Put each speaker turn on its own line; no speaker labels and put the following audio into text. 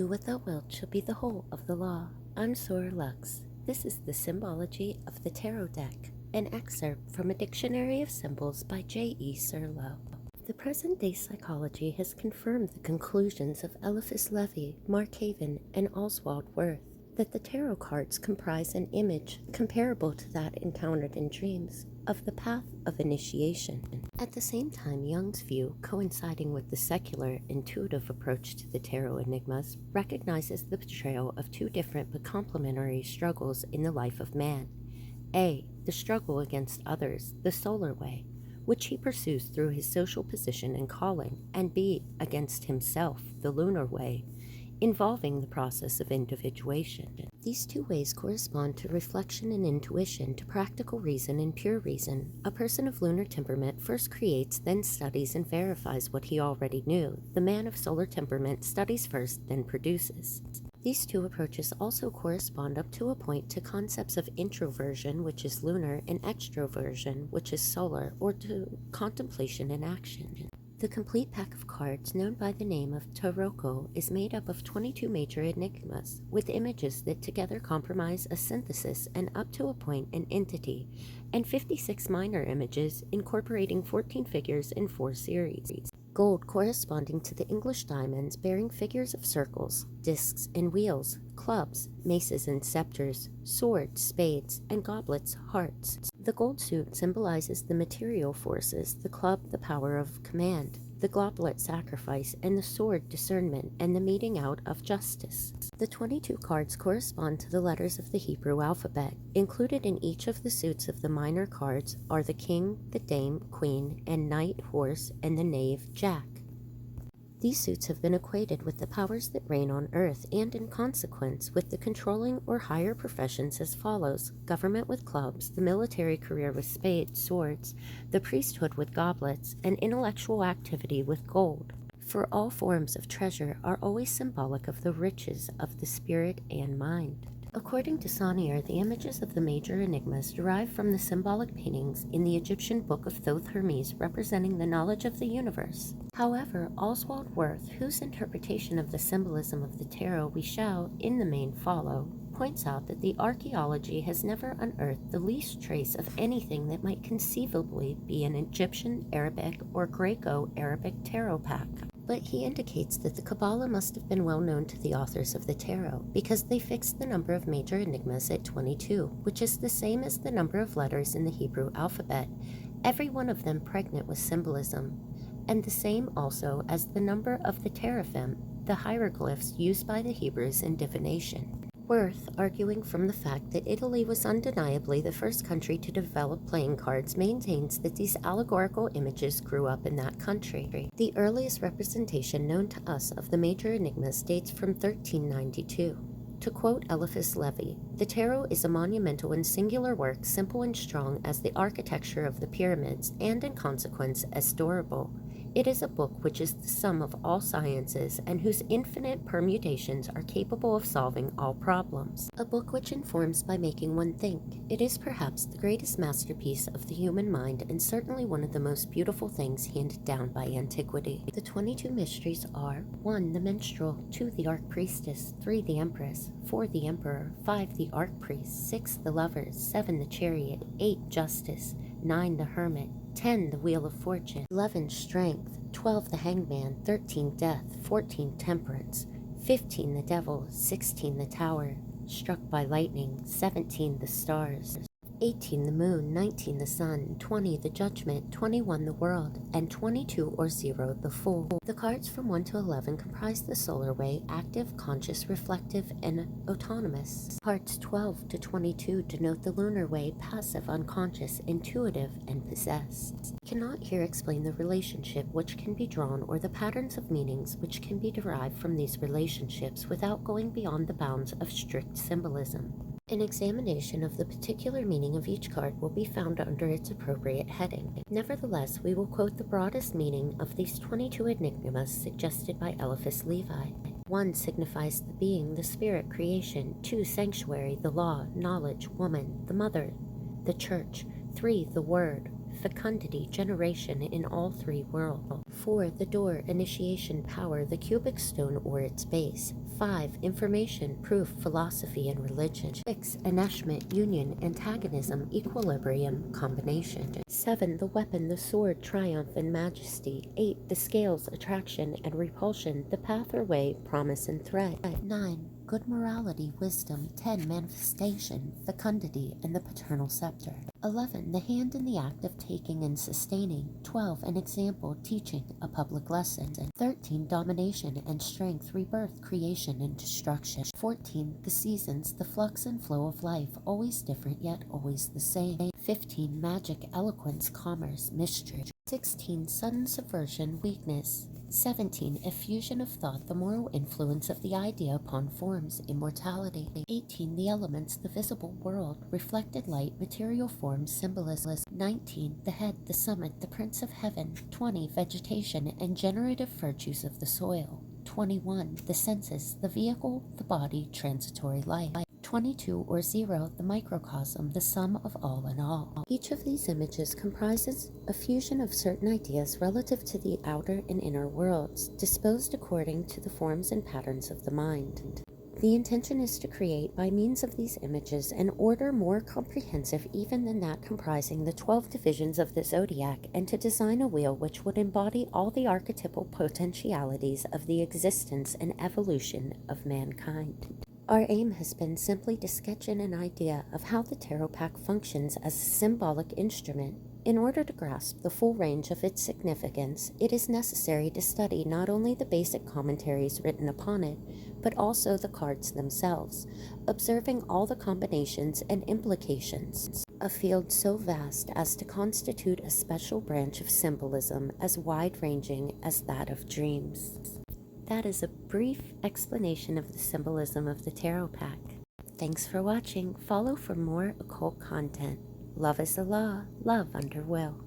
Do what thou wilt shall be the whole of the law. I'm Cirlot. This is the Symbology of the Tarot deck, an excerpt from a Dictionary of Symbols by J.E. Cirlot. The present-day psychology has confirmed the conclusions of Eliphas Levi, Mark Haven, and Oswald Wirth, that the tarot cards comprise an image comparable to that encountered in dreams of the path of initiation. At the same time, Jung's view, coinciding with the secular, intuitive approach to the tarot enigmas, recognizes the portrayal of two different but complementary struggles in the life of man. A. The struggle against others, the solar way, which he pursues through his social position and calling, and B. Against himself, the lunar way, involving the process of individuation. These two ways correspond to reflection and intuition, to practical reason and pure reason. A person of lunar temperament first creates, then studies and verifies what he already knew. The man of solar temperament studies first, then produces. These two approaches also correspond up to a point to concepts of introversion, which is lunar, and extroversion, which is solar, or to contemplation and action. The complete pack of cards, known by the name of Tarot, is made up of 22 major enigmas, with images that together comprise a synthesis and up to a point an entity, and 56 minor images incorporating 14 figures in 4 series. Gold corresponding to the English diamonds, bearing figures of circles, discs and wheels, clubs, maces and scepters, swords, spades, and goblets, hearts. The gold suit symbolizes the material forces, the club the power of command, the goblet sacrifice, and the sword discernment and the meting out of justice. The 22 cards correspond to the letters of the Hebrew alphabet. Included in each of the suits of the minor cards are the king, the dame, queen, and knight, horse, and the knave, jack. These suits have been equated with the powers that reign on earth, and in consequence with the controlling or higher professions as follows: government with clubs, the military career with spades, swords, the priesthood with goblets, and intellectual activity with gold. For all forms of treasure are always symbolic of the riches of the spirit and mind. According to Saunier, the images of the major enigmas derive from the symbolic paintings in the Egyptian Book of Thoth Hermes representing the knowledge of the universe. However, Oswald Wirth, whose interpretation of the symbolism of the tarot we shall, in the main, follow, points out that the archaeology has never unearthed the least trace of anything that might conceivably be an Egyptian, Arabic, or Greco-Arabic tarot pack. But he indicates that the Kabbalah must have been well known to the authors of the tarot, because they fixed the number of major enigmas at 22, which is the same as the number of letters in the Hebrew alphabet, every one of them pregnant with symbolism, and the same also as the number of the teraphim, the hieroglyphs used by the Hebrews in divination. Wirth, arguing from the fact that Italy was undeniably the first country to develop playing cards, maintains that these allegorical images grew up in that country. The earliest representation known to us of the major enigmas dates from 1392. To quote Eliphas Levi, "The tarot is a monumental and singular work, simple and strong as the architecture of the pyramids, and in consequence as durable. It is a book which is the sum of all sciences, and whose infinite permutations are capable of solving all problems. A book which informs by making one think. It is perhaps the greatest masterpiece of the human mind, and certainly one of the most beautiful things handed down by antiquity." The 22 mysteries are: 1. The minstrel, 2. The archpriestess, 3. The empress, 4. The emperor, 5. The archpriest, 6. The lovers, 7. The chariot, 8. Justice, 9. The hermit, 10. The wheel of fortune, 11. Strength, 12. The hangman, 13. Death, 14. Temperance, 15. The devil, 16. The tower, struck by lightning, 17. The stars, 18. The moon, 19. The sun, 20. The judgment, 21. The world, and 22 or 0. The fool. The cards from 1 to 11 comprise the solar way, active, conscious, reflective, and autonomous. Cards 12 to 22 denote the lunar way, passive, unconscious, intuitive, and possessed. I cannot here explain the relationship which can be drawn or the patterns of meanings which can be derived from these relationships without going beyond the bounds of strict symbolism. An examination of the particular meaning of each card will be found under its appropriate heading. Nevertheless, we will quote the broadest meaning of these 22 enigmas suggested by Eliphas Levi. 1 signifies the being, the spirit, creation. 2. Sanctuary, the law, knowledge, woman, the mother, the church. 3. The word. fecundity, generation in all three worlds. 4. The door, initiation, power, the cubic stone or its base. 5. Information, proof, philosophy, and religion. 6. Enmeshment, union, antagonism, equilibrium, combination. 7. The weapon, the sword, triumph, and majesty. 8. The scales, attraction and repulsion, the path or way, promise and threat. 9. Good morality, wisdom. 10. Manifestation, fecundity, and the paternal scepter. 11. The hand in the act of taking and sustaining. 12. An example, teaching, a public lesson. 13. Domination and strength, rebirth, creation, and destruction. 14. The seasons, the flux and flow of life, always different yet always the same. 15. Magic, eloquence, commerce, mystery. 16. Sudden subversion, weakness. 17. Effusion of thought, the moral influence of the idea upon forms, immortality. 18. The elements, the visible world, reflected light, material forms, symbolism. 19. The head, the summit, the prince of heaven. 20. Vegetation and generative virtues of the soil. 21. The senses, the vehicle, the body, transitory life. 22 or 0, the microcosm, the sum of all in all. Each of these images comprises a fusion of certain ideas relative to the outer and inner worlds, disposed according to the forms and patterns of the mind. The intention is to create, by means of these images, an order more comprehensive even than that comprising the 12 divisions of the zodiac, and to design a wheel which would embody all the archetypal potentialities of the existence and evolution of mankind. Our aim has been simply to sketch in an idea of how the tarot pack functions as a symbolic instrument. In order to grasp the full range of its significance, it is necessary to study not only the basic commentaries written upon it, but also the cards themselves, observing all the combinations and implications, a field so vast as to constitute a special branch of symbolism as wide-ranging as that of dreams. That is a brief explanation of the symbolism of the tarot pack. Thanks for watching. Follow for more occult content. Love is the law, love under will.